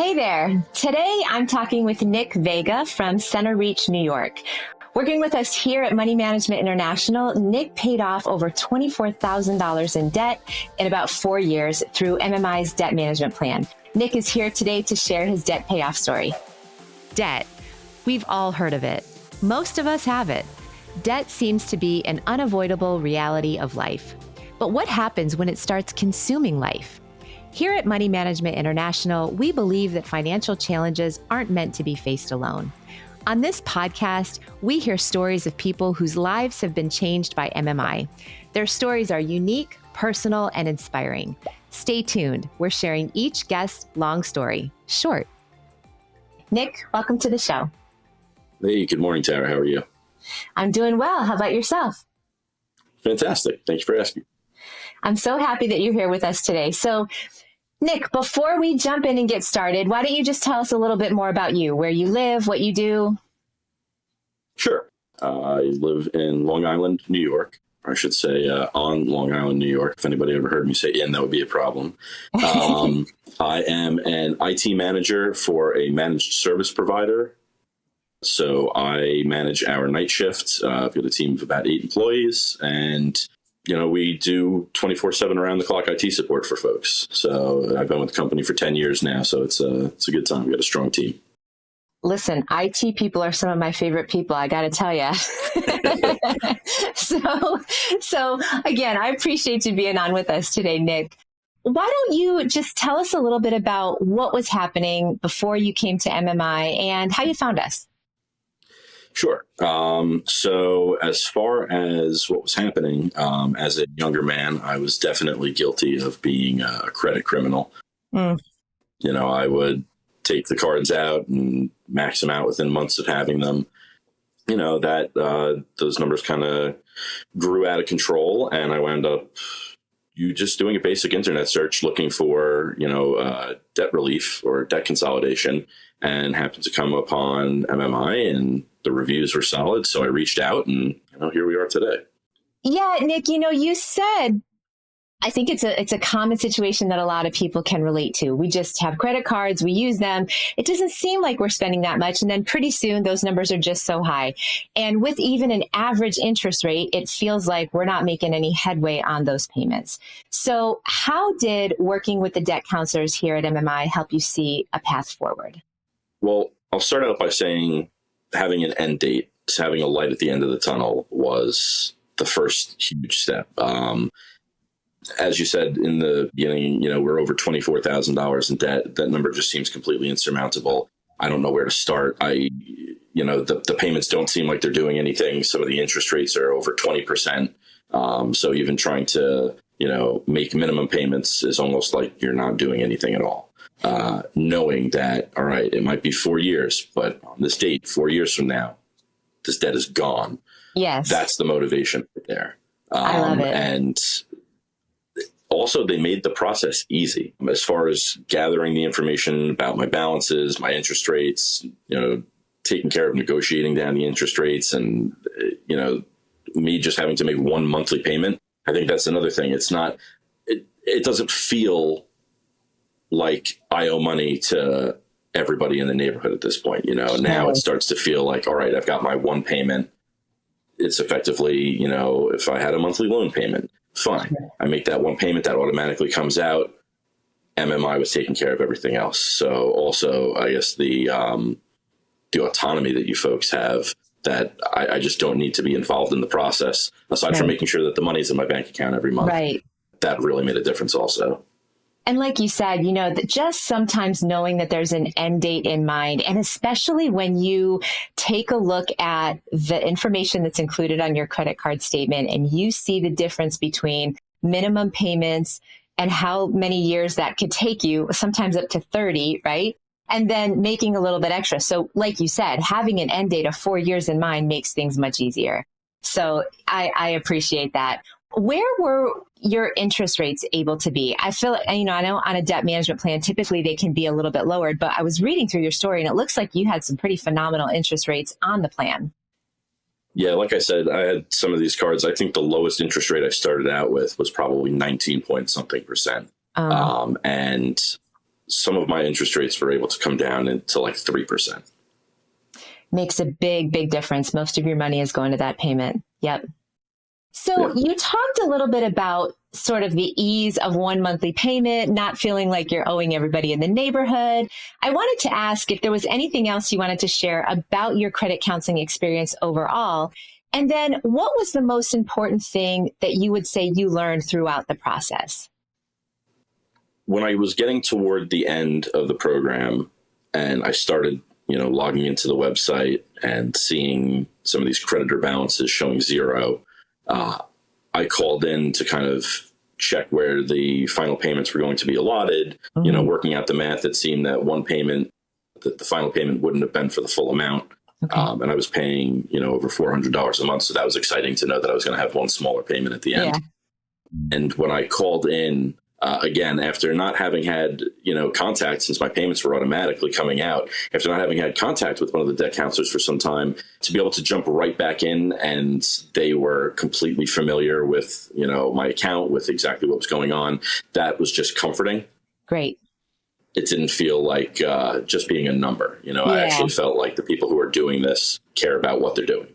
Hey there. Today I'm talking with Nick Vega from Center Reach, New York. Working with us here at Money Management International, Nick paid off over $24,000 in debt in about 4 years through MMI's debt management plan. Nick is here today to share his debt payoff story. Debt. We've all heard of it. Most of us have it. Debt seems to be an unavoidable reality of life. But what happens when it starts consuming life? Here at Money Management International, we believe that financial challenges aren't meant to be faced alone. On this podcast, we hear stories of people whose lives have been changed by MMI. Their stories are unique, personal, and inspiring. Stay tuned. We're sharing each guest's long story, short. Nick, welcome to the show. Hey, good morning, Tara. How are you? I'm doing well. How about yourself? Fantastic. Thank you for asking. I'm so happy that you're here with us today. So, Nick, before we jump in and get started, why don't you just tell us a little bit more about you, where you live, what you do? Sure. I live in Long Island, New York. I should say on Long Island, New York. If anybody ever heard me say in, that would be a problem. I am an IT manager for a managed service provider. So I manage our night shift. I've got a team of about 8 employees, and we do 24/7 around the clock IT support for folks. So I've been with the company for 10 years now. So it's a good time. We've got a strong team. Listen, IT people are some of my favorite people, I got to tell you. So again, I appreciate you being on with us today, Nick. Why don't you just tell us a little bit about what was happening before you came to MMI and how you found us? Sure. So as far as what was happening, as a younger man, I was definitely guilty of being a credit criminal. I would take the cards out and max them out within months of having them. Those numbers kind of grew out of control, and I wound up just doing a basic internet search looking for, debt relief or debt consolidation, and happened to come upon MMI, and the reviews were solid. So I reached out, and here we are today. Yeah, Nick, you said, I think it's a common situation that a lot of people can relate to. We just have credit cards, we use them. It doesn't seem like we're spending that much. And then pretty soon those numbers are just so high. And with even an average interest rate, it feels like we're not making any headway on those payments. So how did working with the debt counselors here at MMI help you see a path forward? Well, I'll start out by saying having an end date, having a light at the end of the tunnel was the first huge step. As you said in the beginning, we're over $24,000 in debt. That number just seems completely insurmountable. I don't know where to start. The payments don't seem like they're doing anything. Some of the interest rates are over 20%. So even trying to, make minimum payments is almost like you're not doing anything at all. Knowing that, all right, it might be 4 years, but on this date, 4 years from now, this debt is gone. Yes. That's the motivation right there. I love it. And also, they made the process easy as far as gathering the information about my balances, my interest rates, taking care of negotiating down the interest rates, and, me just having to make one monthly payment. I think that's another thing. It doesn't feel like I owe money to everybody in the neighborhood at this point. Now it starts to feel like, all right, I've got my one payment. It's effectively, if I had a monthly loan payment, fine. I make that one payment, that automatically comes out. MMI was taking care of everything else. So also, I guess the autonomy that you folks have, that I just don't need to be involved in the process, aside from making sure that the money's in my bank account every month. Right. That really made a difference also. And like you said, that just sometimes knowing that there's an end date in mind, and especially when you take a look at the information that's included on your credit card statement and you see the difference between minimum payments and how many years that could take you, sometimes up to 30, right? And then making a little bit extra. So like you said, having an end date of 4 years in mind makes things much easier. So I appreciate that. Where were your interest rates able to be? I feel, I know on a debt management plan, typically they can be a little bit lowered, but I was reading through your story and it looks like you had some pretty phenomenal interest rates on the plan. Yeah, like I said, I had some of these cards. I think the lowest interest rate I started out with was probably 19 point something percent. And some of my interest rates were able to come down into like 3%. Makes a big, big difference. Most of your money is going to that payment. Yep. So you talked a little bit about sort of the ease of one monthly payment, not feeling like you're owing everybody in the neighborhood. I wanted to ask if there was anything else you wanted to share about your credit counseling experience overall. And then what was the most important thing that you would say you learned throughout the process? When I was getting toward the end of the program and I started, logging into the website and seeing some of these creditor balances showing zero, I called in to kind of check where the final payments were going to be allotted, working out the math. It seemed that one payment, that the final payment wouldn't have been for the full amount. Okay. And I was paying, over $400 a month. So that was exciting to know that I was going to have one smaller payment at the end. Yeah. And when I called in, again, after not having had, contact, since my payments were automatically coming out, after not having had contact with one of the debt counselors for some time, to be able to jump right back in, and they were completely familiar with, my account, with exactly what was going on, that was just comforting. Great. It didn't feel like just being a number. I actually felt like the people who are doing this care about what they're doing.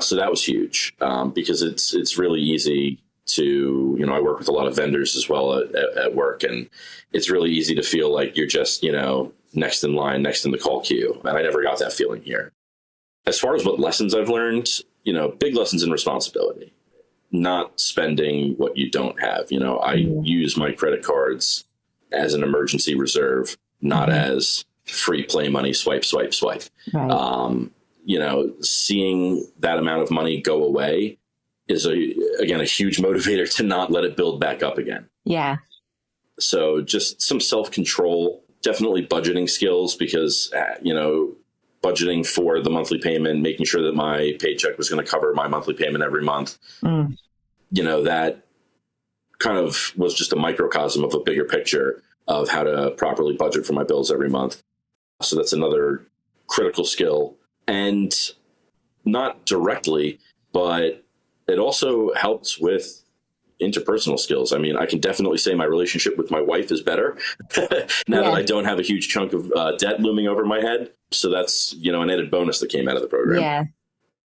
So that was huge, because it's really easy to, I work with a lot of vendors as well at work, and it's really easy to feel like you're just, next in line, next in the call queue. And I never got that feeling here. As far as what lessons I've learned, big lessons in responsibility, not spending what you don't have. I use my credit cards as an emergency reserve, not as free play money, swipe, swipe, swipe. Right. Seeing that amount of money go away is a huge motivator to not let it build back up again. Yeah. So just some self-control, definitely budgeting skills, because, budgeting for the monthly payment, making sure that my paycheck was going to cover my monthly payment every month. That kind of was just a microcosm of a bigger picture of how to properly budget for my bills every month. So that's another critical skill, and not directly, but it also helps with interpersonal skills. I mean, I can definitely say my relationship with my wife is better now that I don't have a huge chunk of debt looming over my head. So that's, an added bonus that came out of the program. Yeah.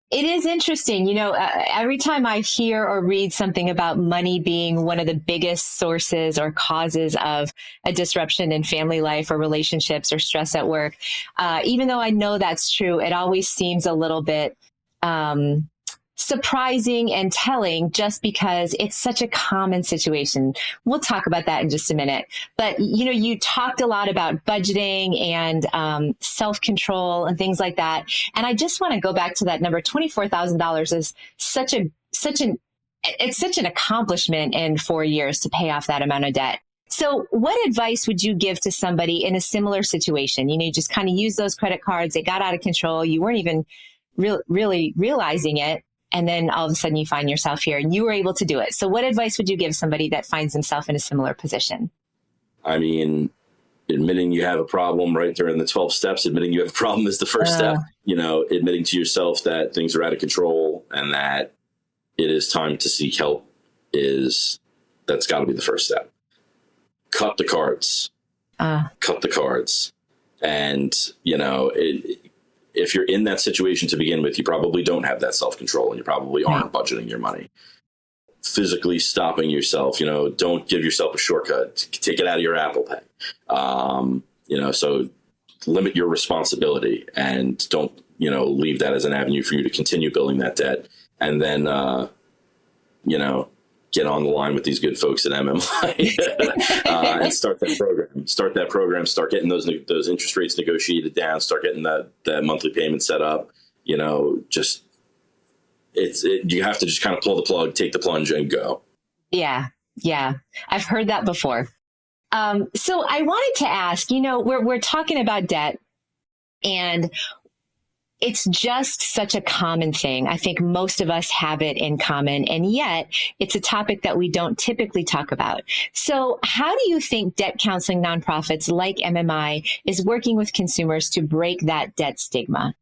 It is interesting. Every time I hear or read something about money being one of the biggest sources or causes of a disruption in family life or relationships or stress at work, even though I know that's true, it always seems a little bit surprising and telling, just because it's such a common situation. We'll talk about that in just a minute. But, you talked a lot about budgeting and self-control and things like that. And I just want to go back to that number. $24,000 is such an accomplishment in 4 years to pay off that amount of debt. So what advice would you give to somebody in a similar situation? You just kind of use those credit cards. They got out of control. You weren't even really realizing it. And then all of a sudden you find yourself here and you were able to do it. So what advice would you give somebody that finds himself in a similar position? I mean, admitting you have a problem right there in the 12 steps, admitting you have a problem is the first step. Admitting to yourself that things are out of control and that it is time to seek help, that's got to be the first step. Cut the cards. Cut the cards. And, if you're in that situation to begin with, you probably don't have that self-control and you probably aren't budgeting your money. Physically stopping yourself, don't give yourself a shortcut. Take it out of your Apple Pay. So limit your responsibility and don't, leave that as an avenue for you to continue building that debt. And then, get on the line with these good folks at MMI and start that program. Start getting those interest rates negotiated down. Start getting that monthly payment set up. You have to just kind of pull the plug, take the plunge, and go. Yeah, I've heard that before. So I wanted to ask. We're talking about debt, and it's just such a common thing. I think most of us have it in common, and yet it's a topic that we don't typically talk about. So how do you think debt counseling nonprofits like MMI is working with consumers to break that debt stigma?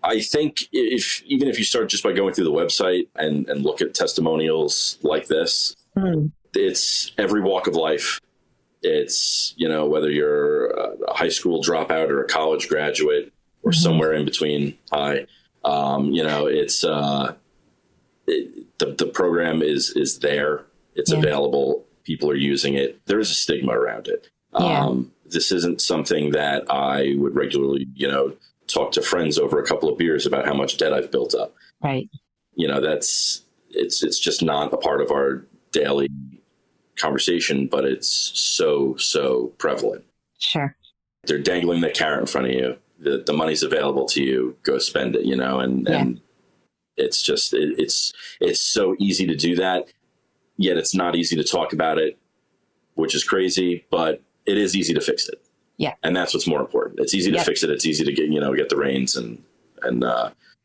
I think even if you start just by going through the website and look at testimonials like this, it's every walk of life It's, whether you're a high school dropout or a college graduate or somewhere in between. It's the program is there. It's available. People are using it. There is a stigma around it. This isn't something that I would regularly, talk to friends over a couple of beers about how much debt I've built up. Right. It's just not a part of our daily conversation, but it's so prevalent. Sure. They're dangling the carrot in front of you. The money's available to you. Go spend it, and it's just, it's so easy to do that. Yet it's not easy to talk about it, which is crazy, but it is easy to fix it. Yeah. And that's what's more important. It's easy to fix it. It's easy to get the reins. And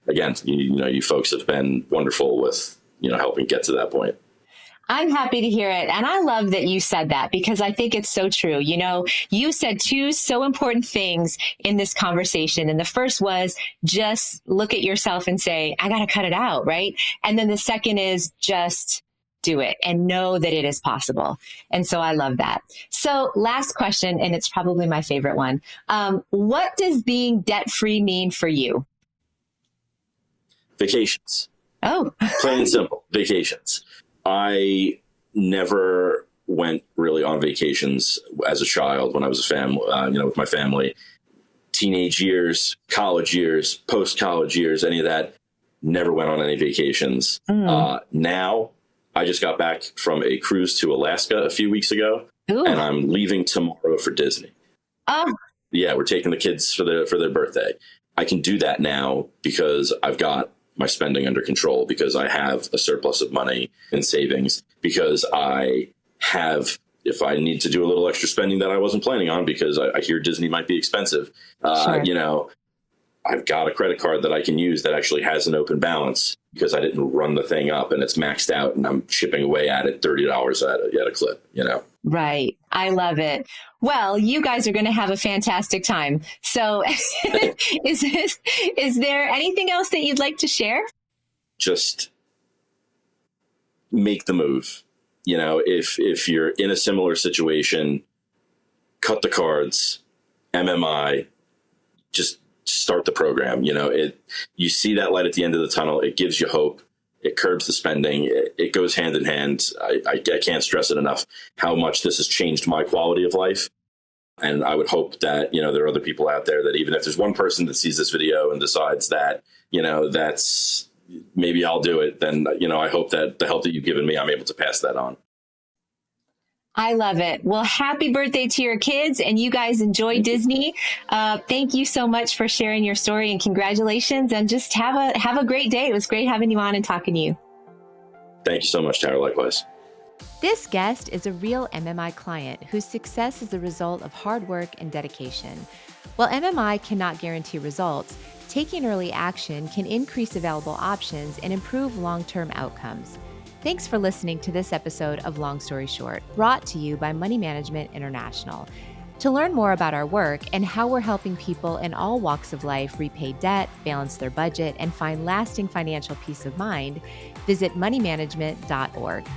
again, you folks have been wonderful with, helping get to that point. I'm happy to hear it. And I love that you said that, because I think it's so true. You said two so important things in this conversation. And the first was just look at yourself and say, I got to cut it out. Right. And then the second is just do it and know that it is possible. And so I love that. So last question, and it's probably my favorite one. What does being debt-free mean for you? Vacations. Oh, plain and simple. Vacations. I never went really on vacations as a child when I was with my family. Teenage years, college years, post-college years, any of that, never went on any vacations. Now, I just got back from a cruise to Alaska a few weeks ago, and I'm leaving tomorrow for Disney. Oh. Yeah, we're taking the kids for their birthday. I can do that now because I've got my spending under control, because I have a surplus of money in savings, because I have, if I need to do a little extra spending that I wasn't planning on, because I hear Disney might be expensive, Sure. I've got a credit card that I can use that actually has an open balance, because I didn't run the thing up and it's maxed out and I'm chipping away at it $30 at a clip, Right. I love it. Well, you guys are going to have a fantastic time. So is there anything else that you'd like to share? Just make the move. If you're in a similar situation, cut the cards, MMI, just start the program. You see that light at the end of the tunnel. It gives you hope. It curbs the spending. It goes hand in hand. I can't stress it enough how much this has changed my quality of life. And I would hope that, there are other people out there that, even if there's one person that sees this video and decides that, that's maybe I'll do it, then, I hope that the help that you've given me, I'm able to pass that on. I love it. Well, happy birthday to your kids, and you guys enjoy Disney. Thank you so much for sharing your story, and congratulations, and just have a great day. It was great having you on and talking to you. Thank you so much, Tara. Likewise. This guest is a real MMI client whose success is the result of hard work and dedication. While MMI cannot guarantee results, taking early action can increase available options and improve long-term outcomes. Thanks for listening to this episode of Long Story Short, brought to you by Money Management International. To learn more about our work and how we're helping people in all walks of life repay debt, balance their budget, and find lasting financial peace of mind, visit moneymanagement.org.